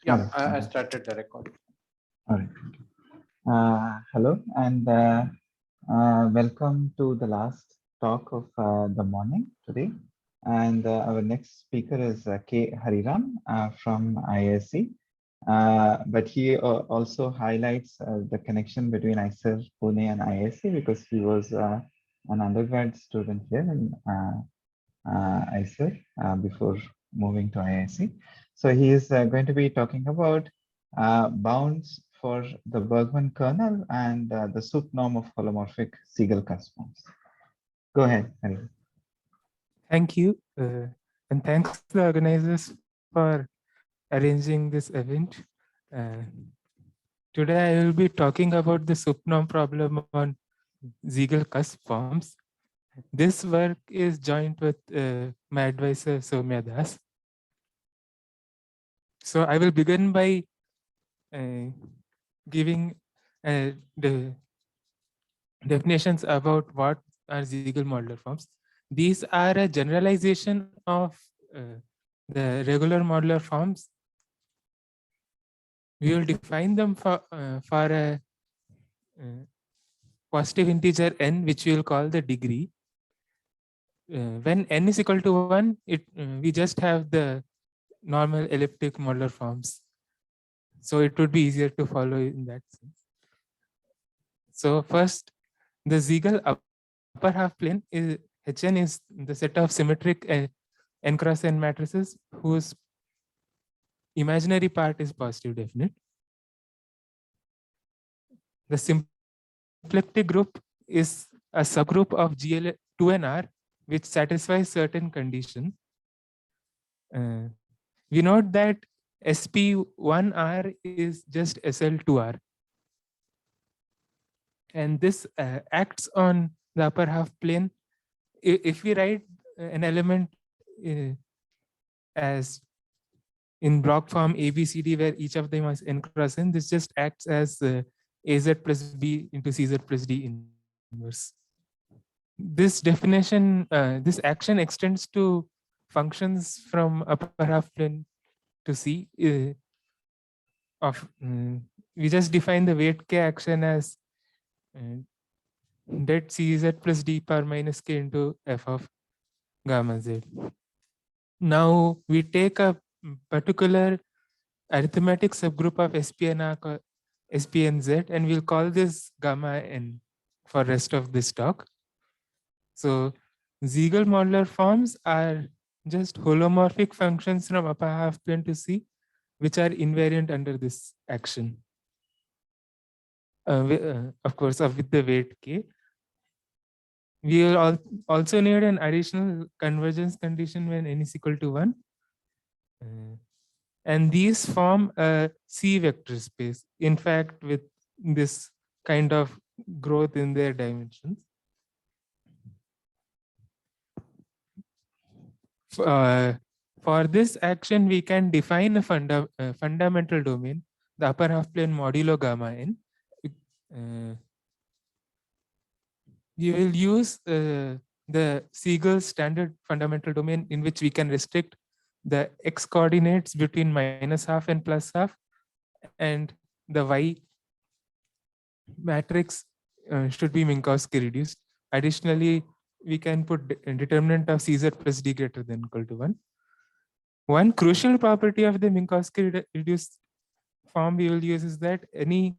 Yeah, I started the recording. All right. Hello and welcome to the last talk of the morning today. And our next speaker is K. Hariram from IISc. But he also highlights the connection between IISER Pune and IISc because he was an undergrad student here in IISER before moving to IISc. So he is going to be talking about bounds for the Bergman kernel and the sup norm of holomorphic Siegel-Cusp forms. Go ahead, Hari. Thank you, and thanks to the organizers for arranging this event. Today I will be talking about the sup norm problem on Siegel-Cusp forms. This work is joint with my advisor Soumya Das. So I will begin by giving the definitions about what are Siegel-Modeler forms. These are a generalization of the regular modular forms. We will define them for a positive integer n, which we will call the degree. When n is equal to 1, we just have the normal elliptic modular forms. So it would be easier to follow in that sense. So first, the Siegel upper half plane is Hn is the set of symmetric n cross n matrices whose imaginary part is positive definite. The symplectic group is a subgroup of GL2nR which satisfies certain conditions. We note that SP1R is just SL2R. And this acts on the upper half plane. If we write an element as in block form ABCD, where each of them is n cross n, this just acts as AZ plus B into CZ plus D inverse. This definition, this action extends to functions from upper half plane to C. We just define the weight K action as det CZ plus D power minus K into F of gamma Z. Now we take a particular arithmetic subgroup of SPNZ and we'll call this gamma n for rest of this talk. So Siegel modular forms are just holomorphic functions from upper half plane to C, which are invariant under this action. Of course, with the weight K. We will also need an additional convergence condition when n is equal to 1. And these form a C vector space, in fact, with this kind of growth in their dimensions. For this action, we can define a fundamental domain, the upper half plane modulo gamma n. We will use the Siegel standard fundamental domain in which we can restrict the x coordinates between minus half and plus half, and the y matrix should be Minkowski reduced. Additionally, we can put determinant of CZ plus D greater than equal to 1. One crucial property of the Minkowski reduced form we will use is that any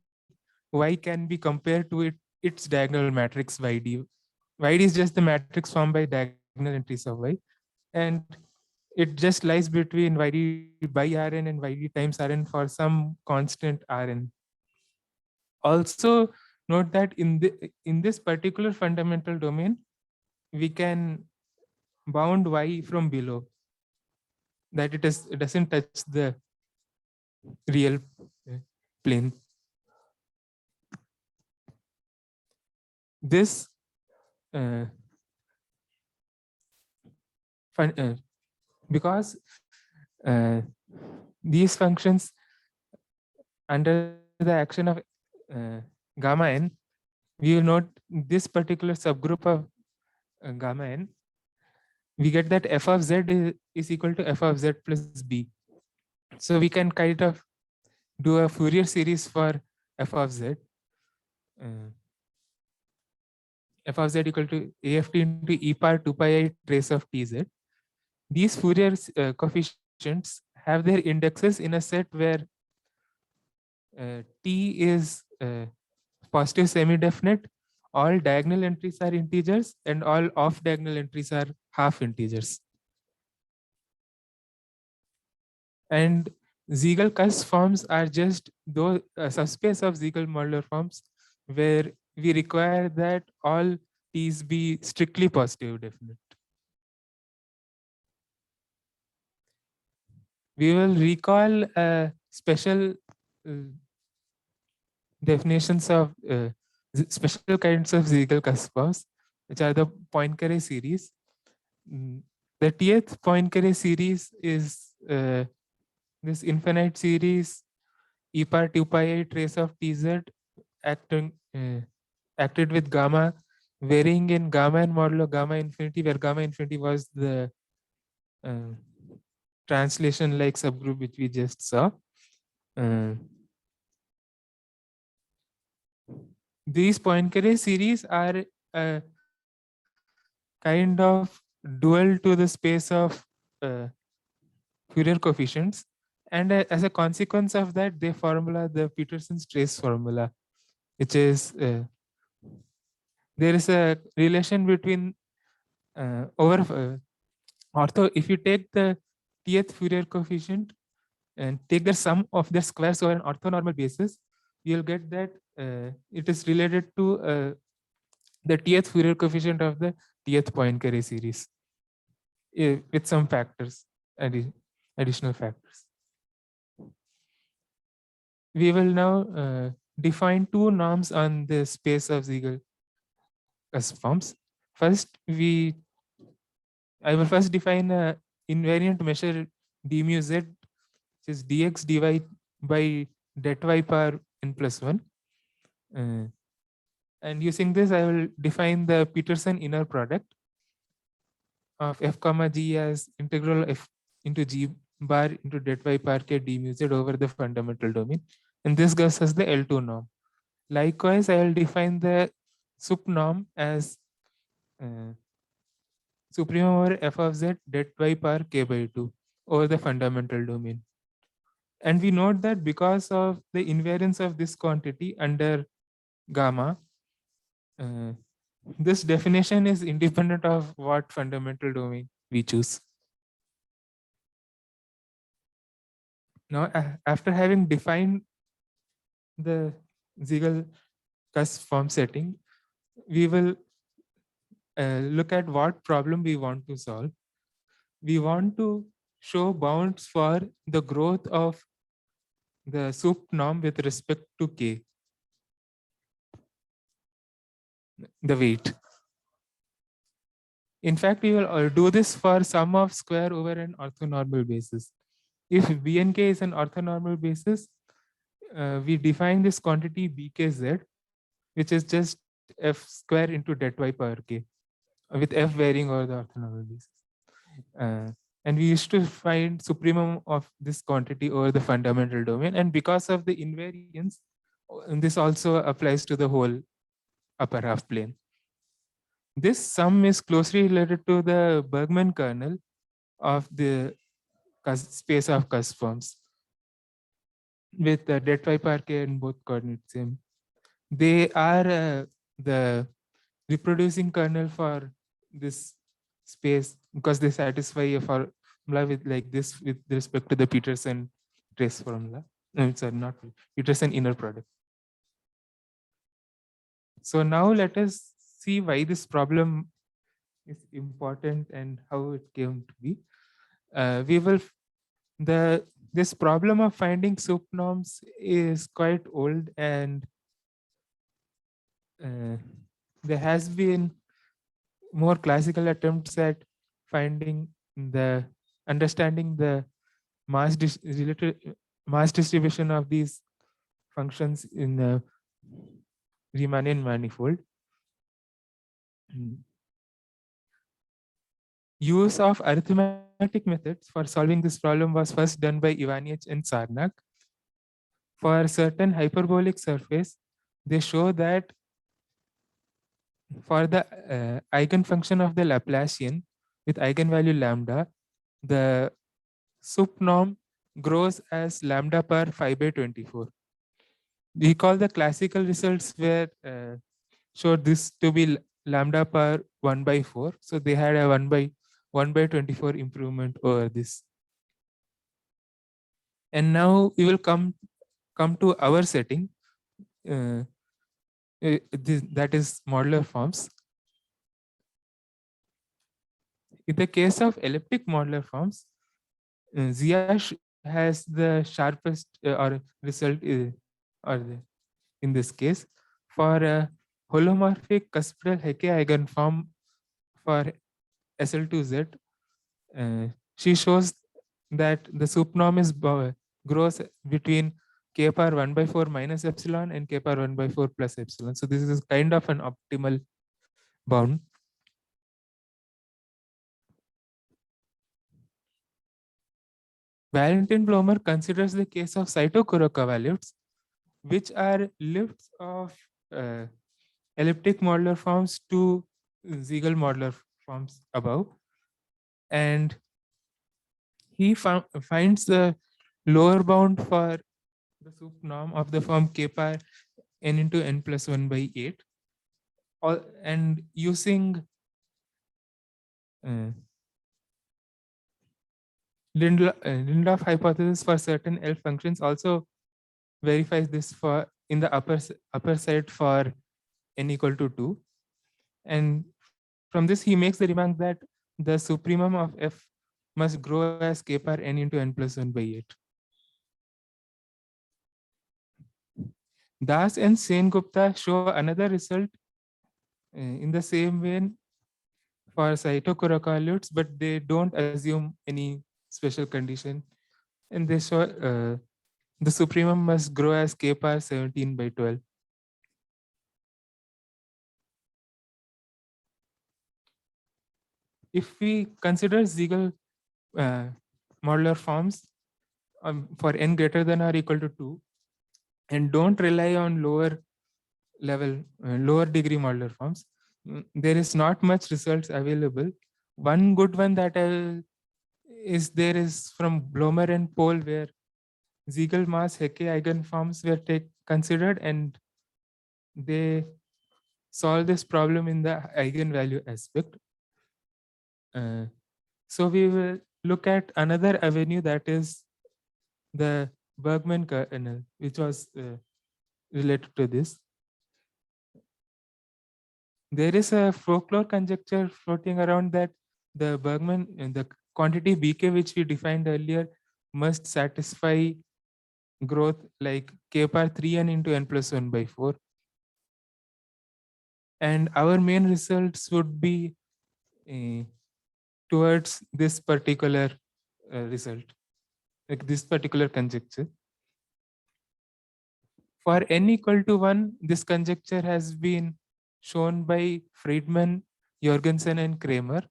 y can be compared to its diagonal matrix YD. YD is just the matrix formed by diagonal entries of y, and it just lies between YD by Rn and YD times Rn for some constant Rn. Also note that in this particular fundamental domain, we can bound y from below, that it doesn't touch the real plane. This because these functions under the action of gamma n, we will note this particular subgroup of gamma n, we get that f of z is equal to f of z plus b. So we can kind of do a Fourier series for f of z. F of z equal to aft into e power 2 pi I trace of tz. These Fourier coefficients have their indexes in a set where t is positive semi-definite, all diagonal entries are integers, and all off-diagonal entries are half integers. And Siegel-Cusp forms are just those subspace of Siegel modular forms where we require that all t's be strictly positive definite. We will recall special definitions of special kinds of Siegel-Cusp forms, which are the Poincare series. The tth Poincare series is this infinite series e power 2 pi I trace of tz acted with gamma, varying in gamma and modulo gamma infinity, where gamma infinity was the translation like subgroup which we just saw. These Poincare series are a kind of dual to the space of Fourier coefficients, and as a consequence of that, they formula the Peterson's trace formula, which is there is a relation between over ortho. If you take the tth Fourier coefficient and take the sum of their squares over an orthonormal basis, you'll get that it is related to the tth Fourier coefficient of the tth Poincare series with some factors, additional factors. We will now define two norms on the space of Siegel-Cusp forms. First, I will first define a invariant measure d mu z, which is dx dy by det y power n plus 1. And using this, I will define the Peterson inner product of f comma g as integral f into g bar into det y power k d mu z over the fundamental domain. And this gives us the L2 norm. Likewise, I will define the sup norm as supremum over f of z det y power k by 2 over the fundamental domain. And we note that because of the invariance of this quantity under gamma, this definition is independent of what fundamental domain we choose. Now, after having defined the Siegel-Cusp form setting, we will look at what problem we want to solve. We want to show bounds for the growth of the sup norm with respect to k, the weight. In fact, we will do this for sum of square over an orthonormal basis. If b and k is an orthonormal basis, we define this quantity bkz, which is just f square into det y power k, with f varying over the orthonormal basis. And we used to find supremum of this quantity over the fundamental domain. And because of the invariance, this also applies to the whole upper half plane. This sum is closely related to the Bergman kernel of the space of Cusp forms with the det y power k in both coordinates same. They are the reproducing kernel for this space because they satisfy a formula with like this with respect to the Peterson trace formula. No, sorry, not Peterson inner product. So now let us see why this problem is important and how it came to be. We will this problem of finding sup norms is quite old, and there has been more classical attempts at understanding the related mass distribution of these functions in the Riemannian manifold. use of arithmetic methods for solving this problem was first done by Ivanić and Sarnak. For a certain hyperbolic surface, they show that for the eigenfunction of the Laplacian with eigenvalue lambda, the sup norm grows as lambda per 5/24. Recall the classical results were showed this to be lambda per 1/4. So they had a 1/24 improvement over this. And now we will come to our setting. That is modular forms. In the case of elliptic modular forms, ZI has the sharpest or result in this case. For a holomorphic cuspidal Hecke eigenform for SL2Z, she shows that the sup norm is grows between k power 1/4 minus epsilon and k power 1/4 plus epsilon. So this is kind of an optimal bound. Valentin Blomer considers the case of Saito-Kurokawa lifts, which are lifts of elliptic modular forms to Siegel modular forms above. And he finds the lower bound for the sup norm of the form k power n into n plus 1/8. And using Lindelof hypothesis for certain L functions also verifies this for in the upper side for n equal to 2. And from this, he makes the remark that the supremum of f must grow as k power n into n plus 1/8. Das and Sen-Gupta show another result in the same vein for Saito-Kurokawa lifts, but they don't assume any special condition. And they show the supremum must grow as k power 17/12. If we consider Siegel modular forms for n greater than or equal to 2, and don't rely on lower degree modular forms, there is not much results available. One good one that there is from Blomer and Pohl, where Siegel mass Hecke eigenforms were considered, and they solve this problem in the eigenvalue aspect. So we will look at another avenue, that is the Bergman kernel, which was related to this. There is a folklore conjecture floating around that the Bergman, the quantity Bk which we defined earlier, must satisfy growth like k power 3n into n plus 1/4. And our main results would be towards this particular result, like this particular conjecture. For n equal to 1, this conjecture has been shown by Friedman, Jorgensen, and Kramer.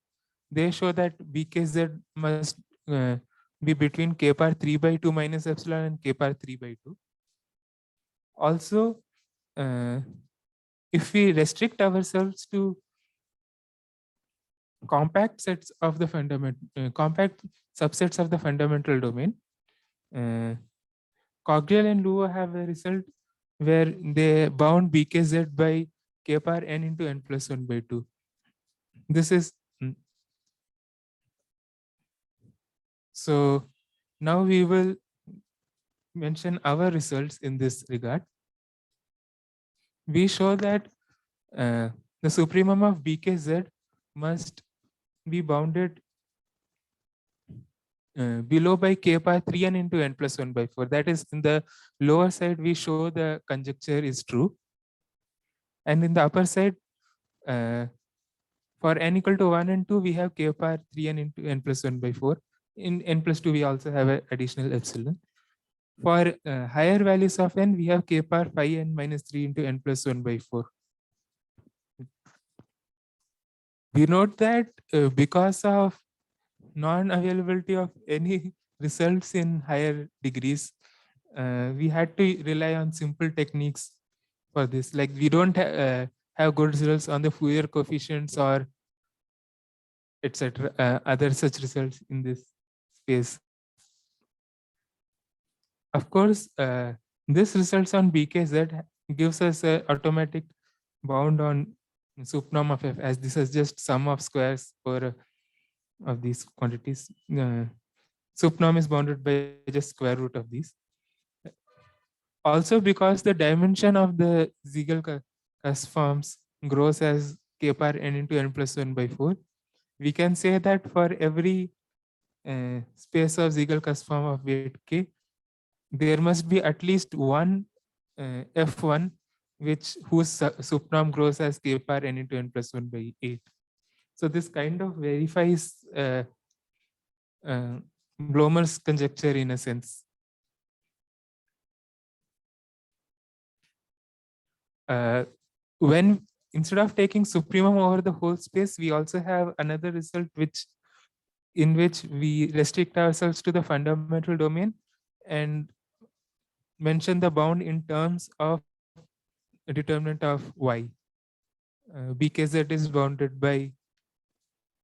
They show that BKZ must be between k power 3/2 minus epsilon and k power 3/2. Also, if we restrict ourselves to compact sets of the compact subsets of the fundamental domain, Cogdiel and Luo have a result where they bound BKZ by k power n into n plus 1/2. This is so. Now we will mention our results in this regard. We show that the supremum of BKZ must be bounded below by k power 3n into n plus 1/4. That is, in the lower side, we show the conjecture is true. And in the upper side, for n equal to 1 and 2, we have k power 3n into n plus 1/4. In n plus 2, we also have an additional epsilon. For higher values of n, we have k power 5n minus 3 into n plus 1/4. We note that because of non-availability of any results in higher degrees, we had to rely on simple techniques for this. Like we don't have good results on the Fourier coefficients or etc. Other such results in this space. Of course, this results on BKZ gives us an automatic bound on supnorm of f, as this is just sum of squares for of these quantities. Supnorm is bounded by just square root of these. Also, because the dimension of the Ziegel-Cusp forms grows as k power n into n plus 1 by 4, we can say that for every space of Ziegel-Cusp form of weight k, there must be at least one F1 whose supnorm grows as k power n into n plus 1 by 8. So this kind of verifies Blomer's conjecture in a sense. When instead of taking supremum over the whole space, we also have another result in which we restrict ourselves to the fundamental domain and mention the bound in terms of a determinant of y. BKZ is bounded by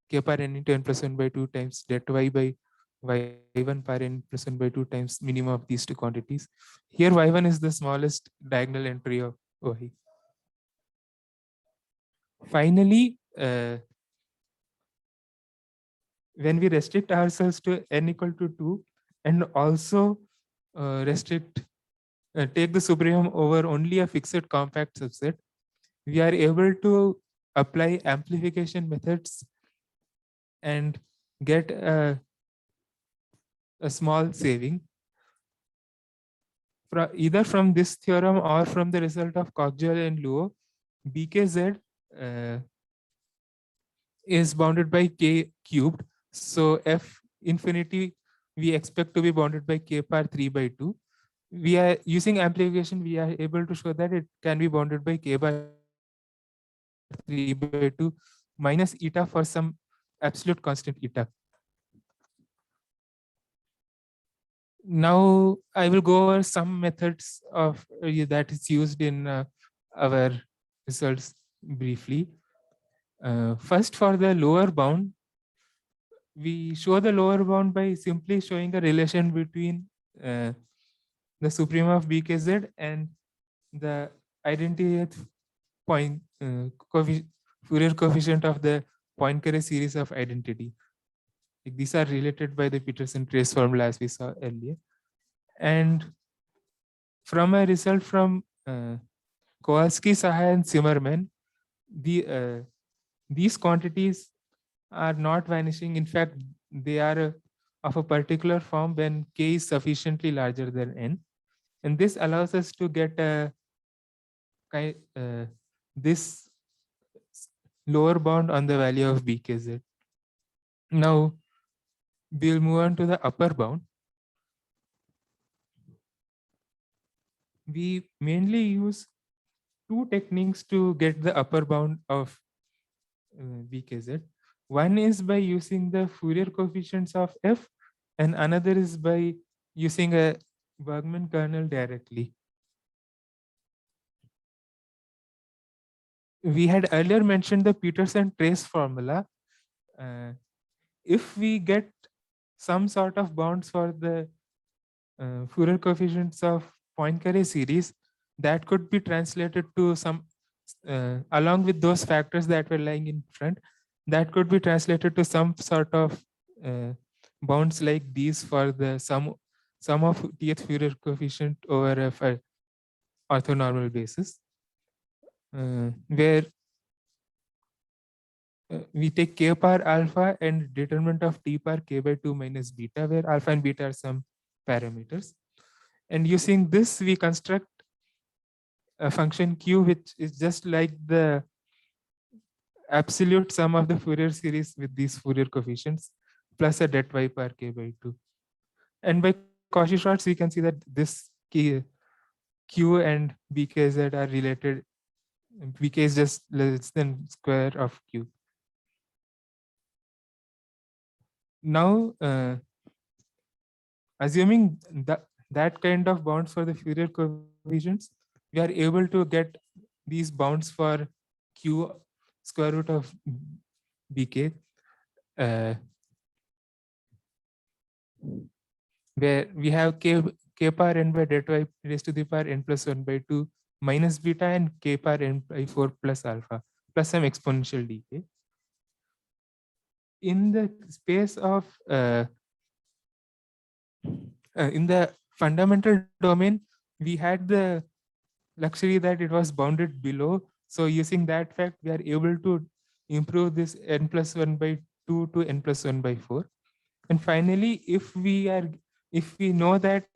k power n into n plus 1 by 2 times det y by y1 power n plus 1 by 2 times minimum of these two quantities. Here y1 is the smallest diagonal entry of y. Finally, when we restrict ourselves to n equal to 2 and also take the supremum over only a fixed compact subset, we are able to apply amplification methods and get a small saving either from this theorem or from the result of Kochel and Luo. BKZ is bounded by k cubed. So f infinity we expect to be bounded by k power 3 by 2. We are using amplification, we are able to show that it can be bounded by k by 3 by 2 minus eta for some absolute constant eta. Now I will go over some methods of that is used in our results briefly. First, for the lower bound, we show the lower bound by simply showing a relation between the supremum of BKZ and the identity point Fourier coefficient of the Poincare series of identity. These are related by the Peterson trace formula as we saw earlier. And from a result from Kowalski, Saha, and Zimmerman, these quantities are not vanishing. In fact, they are of a particular form when k is sufficiently larger than n. And this allows us to get this lower bound on the value of BKZ. Now, we'll move on to the upper bound. We mainly use two techniques to get the upper bound of BKZ. One is by using the Fourier coefficients of f, and another is by using a Bergman kernel directly. We had earlier mentioned the Peterson trace formula. If we get some sort of bounds for the Fourier coefficients of Poincare series, that could be translated to some, along with those factors that were lying in front, that could be translated to some sort of bounds like these for the sum of Tth Fourier coefficient over a orthonormal basis, where we take k power alpha and determinant of t power k by 2 minus beta, where alpha and beta are some parameters. And using this, we construct a function q, which is just like the absolute sum of the Fourier series with these Fourier coefficients plus a det y power k by 2. And by Cauchy-Schwarz, we can see that this q and BKZ are related. BK is just less than square of q. now, assuming that kind of bounds for the Fourier coefficients, we are able to get these bounds for q square root of bk, where we have k power n by delta y raised to the power n plus 1 by 2 minus beta and k power n by 4 plus alpha plus some exponential decay. In the space of in the fundamental domain, we had the luxury that it was bounded below. So using that fact, we are able to improve this n plus 1 by 2 to n plus 1 by 4. And finally, if we know that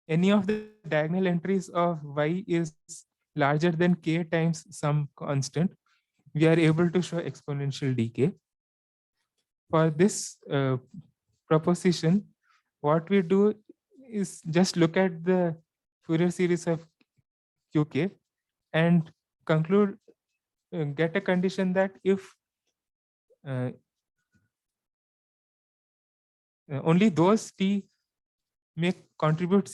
any of the diagonal entries of y is larger than k times some constant, we are able to show exponential decay. For this proposition, what we do is just look at the Fourier series of qk and conclude, get a condition that if only those t may contribute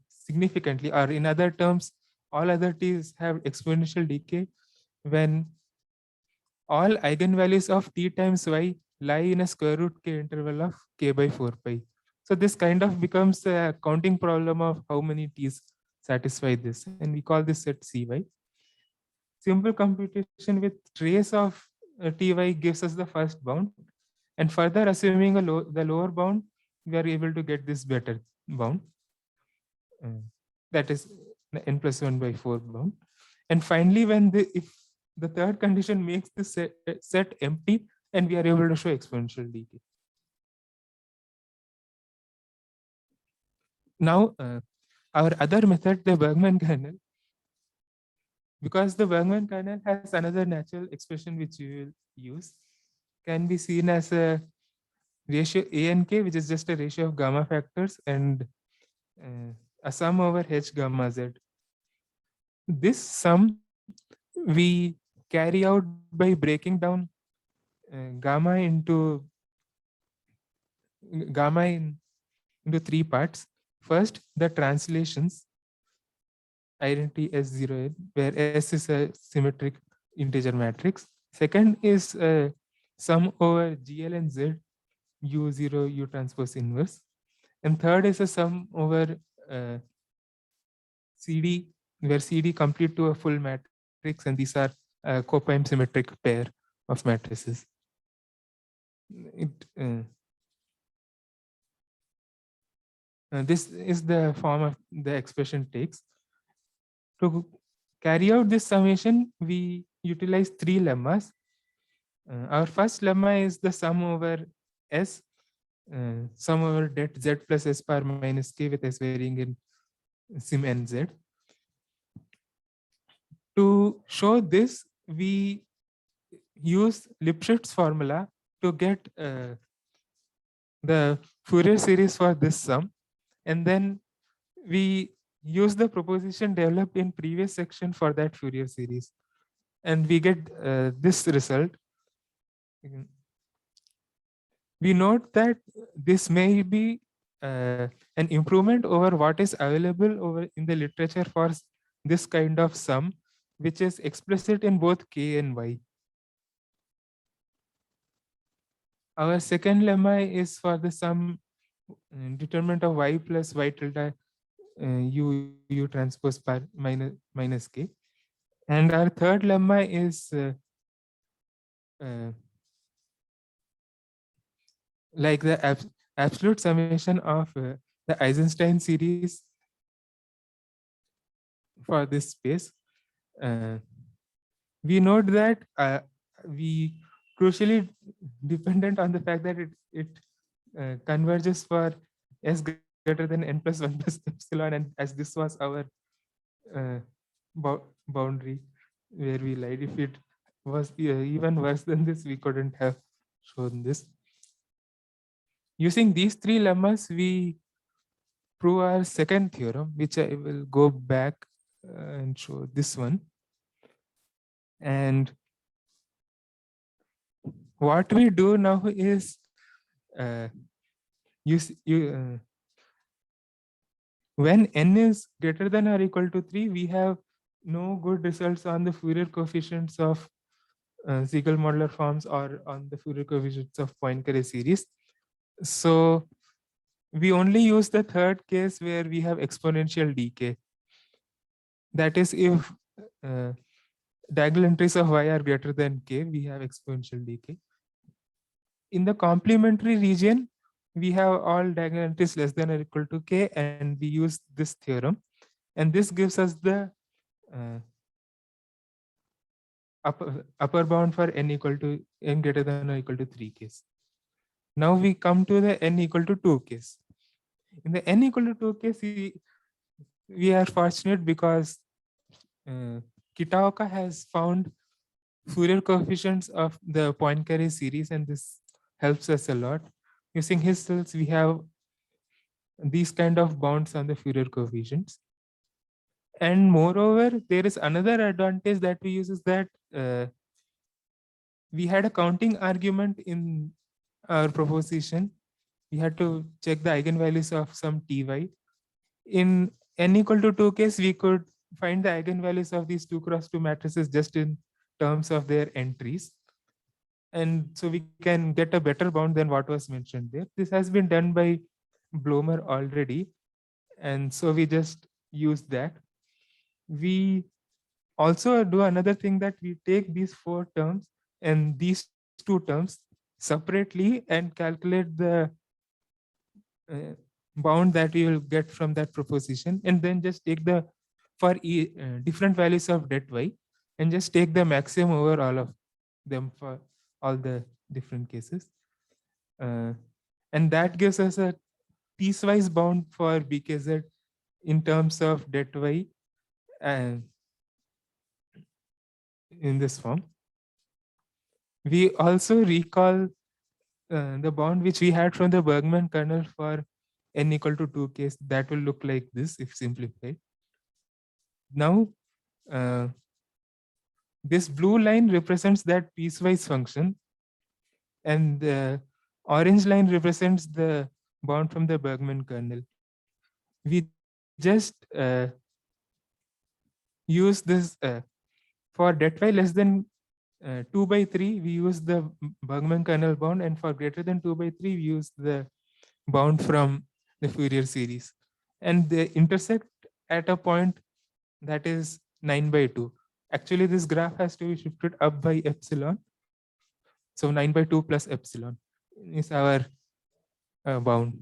significantly, or in other terms, all other t's have exponential decay when all eigenvalues of t times y lie in a square root k interval of k by 4 pi. So this kind of becomes a counting problem of how many t's satisfy this, and we call this set cy. Simple computation with trace of ty gives us the first bound, and further assuming the lower bound, we are able to get this better bound. That is the n plus 1 by 4 bound. And finally, if the third condition makes the set empty, and we are able to show exponential decay. Now, our other method, the Bergman kernel, because the Bergman kernel has another natural expression which we will use, can be seen as a ratio a and k, which is just a ratio of gamma factors, and a sum over h gamma z. This sum we carry out by breaking down gamma into three parts. First, the translations, identity S0n, where S is a symmetric integer matrix. Second is sum over GL and Z, U0, U transpose inverse. And third is a sum over CD, where CD complete to a full matrix, and these are a coprime symmetric pair of matrices. This is the form of the expression takes. To carry out this summation, we utilize three lemmas. Our first lemma is the sum over S, sum over det Z plus S power minus K with S varying in sim nz. To show this, we use Lipschitz formula to get the Fourier series for this sum, and then we use the proposition developed in previous section for that Fourier series, and we get this result. We note that this may be an improvement over what is available over in the literature for this kind of sum, which is explicit in both k and y. Our second lemma is for the sum determinant of y plus y tilde u transpose par minus k. And our third lemma is like the absolute summation of the Eisenstein series for this space. We note that we crucially dependent on the fact that it converges for s greater than n plus 1 plus epsilon, and as this was our boundary where we lied, if it was even worse than this, we couldn't have shown this. Using these three lemmas, we prove our second theorem, which I will go back and show this one. And what we do now is when n is greater than or equal to 3, we have no good results on the Fourier coefficients of Siegel-Modeler forms or on the Fourier coefficients of Poincare series. So we only use the third case where we have exponential decay. That is, if diagonal entries of y are greater than k, we have exponential decay. In the complementary region, we have all diagonal entries less than or equal to k, and we use this theorem. And this gives us the upper bound for n equal to n greater than or equal to 3 case. Now we come to the n equal to 2 case. In the n equal to 2 case, we are fortunate because Kitaoka has found Fourier coefficients of the Poincare series, and this helps us a lot. Using his cells, we have these kind of bounds on the Fourier coefficients. And moreover, there is another advantage that we use is that we had a counting argument in our proposition. We had to check the eigenvalues of some ty. In n equal to 2 case, we could find the eigenvalues of these 2 cross 2 matrices just in terms of their entries. And so we can get a better bound than what was mentioned there. This has been done by Blomer already. And so we just use that. We also do another thing, that we take these 4 terms and these 2 terms separately and calculate the bound that we will get from that proposition, and then just take the for different values of det y, and just take the maximum over all of them for all the different cases. And that gives us a piecewise bound for BKZ in terms of det y and in this form. We also recall the bound which we had from the Bergman kernel for n equal to 2 case. That will look like this if simplified. Now, this blue line represents that piecewise function, and the orange line represents the bound from the Bergman kernel. We just use this for det y less than 2 by 3, we use the Bergman kernel bound, and for greater than 2 by 3, we use the bound from the Fourier series. And they intersect at a point that is 9 by 2. Actually, this graph has to be shifted up by epsilon. So 9 by 2 plus epsilon is our bound.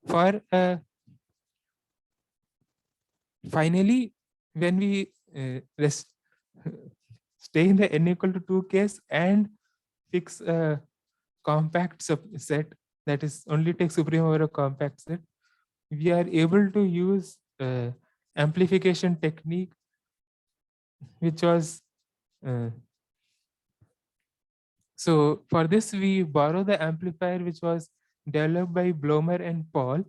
For finally, when we stay in the n equal to 2 case and fix a compact set that is only take supreme over a compact set, we are able to use amplification technique, which was so for this we borrow the amplifier which was developed by Blomer and Paul.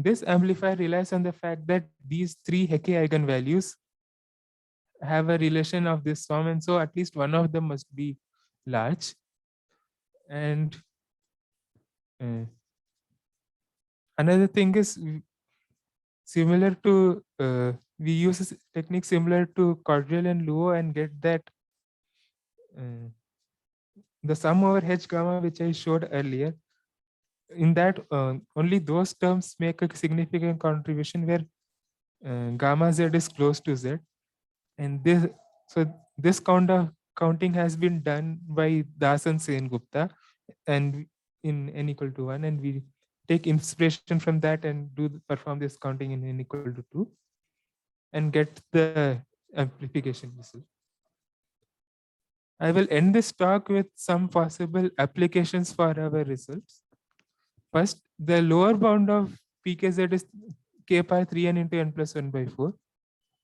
This amplifier relies on the fact that these 3 Hecke eigenvalues have a relation of this form, and so at least one of them must be large. And another thing is similar to we use a technique similar to Cordell and Luo and get that the sum over H gamma which I showed earlier. In that only those terms make a significant contribution where gamma z is close to z, and this counting has been done by Das and Sengupta, and in n equal to 1, and we take inspiration from that and perform this counting in n equal to 2 and get the amplification result. I will end this talk with some possible applications for our results. First, the lower bound of PKZ is k pi 3n into n plus 1 by 4.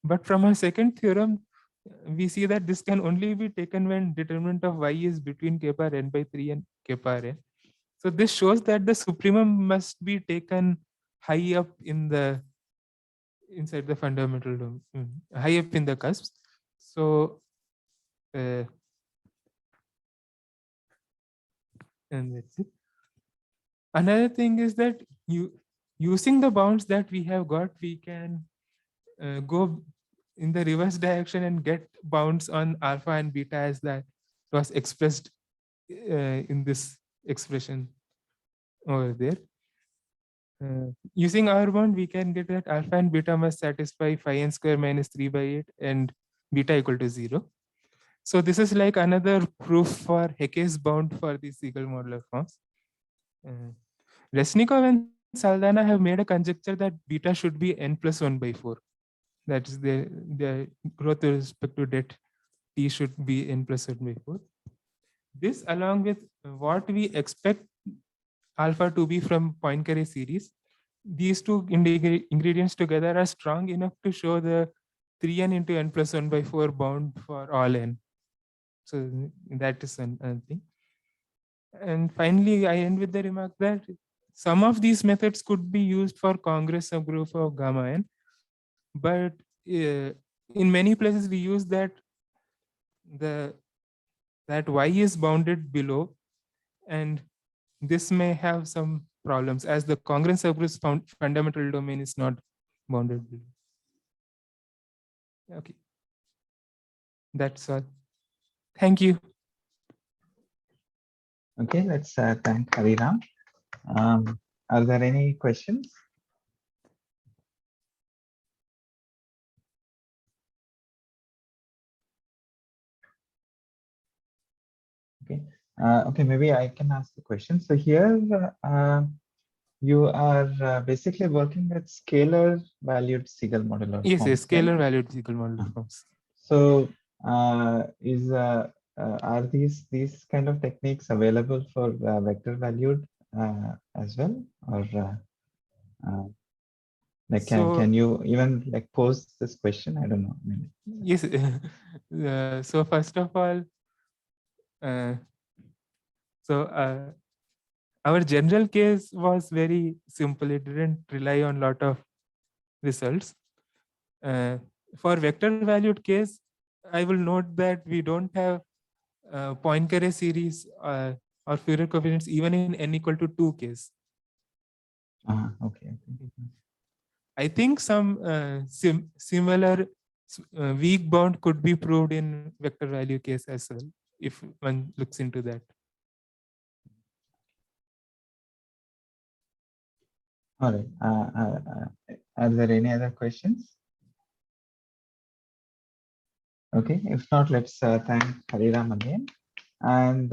But from our second theorem, we see that this can only be taken when determinant of y is between k pi n by 3 and k pi n. So this shows that the supremum must be taken high up in the inside the fundamental domain, high up in the cusps. So And that's it. Another thing is that using the bounds that we have got, we can go in the reverse direction and get bounds on alpha and beta as that was expressed in this expression over there. Using our bound, we can get that alpha and beta must satisfy phi n square minus 3 by 8 and beta equal to 0. So this is like another proof for Hecke's bound for the Siegel modular forms. Resnikov and Saldana have made a conjecture that beta should be n plus 1 by 4. That is the growth with respect to det t should be n plus 1 by 4. This along with what we expect alpha to be from Poincare series, these two ingredients together are strong enough to show the 3n into n plus 1 by 4 bound for all n. So that is another thing. And finally, I end with the remark that some of these methods could be used for Congress subgroup of gamma n, but in many places we use that y is bounded below, and this may have some problems as the congruent subgroup's fundamental domain is not bounded below. Okay, that's all. Thank you. Okay, let's thank Hariram. Are there any questions? Okay, okay, maybe I can ask the question. So here you are basically working with scalar valued Siegel modular Yes, forms, yes, scalar right? valued Siegel modular forms. So are these kind of techniques available for vector valued as well, or like can you even like pose this question? I don't know. I mean, yes. So first of all, our general case was very simple. It didn't rely on a lot of results. For vector valued case, I will note that we don't have Poincare series or Fourier coefficients even in n equal to 2 case. okay. I think some similar weak bound could be proved in vector value case as well, if one looks into that. All right. Are there any other questions? Okay, if not, let's thank Hariram again. And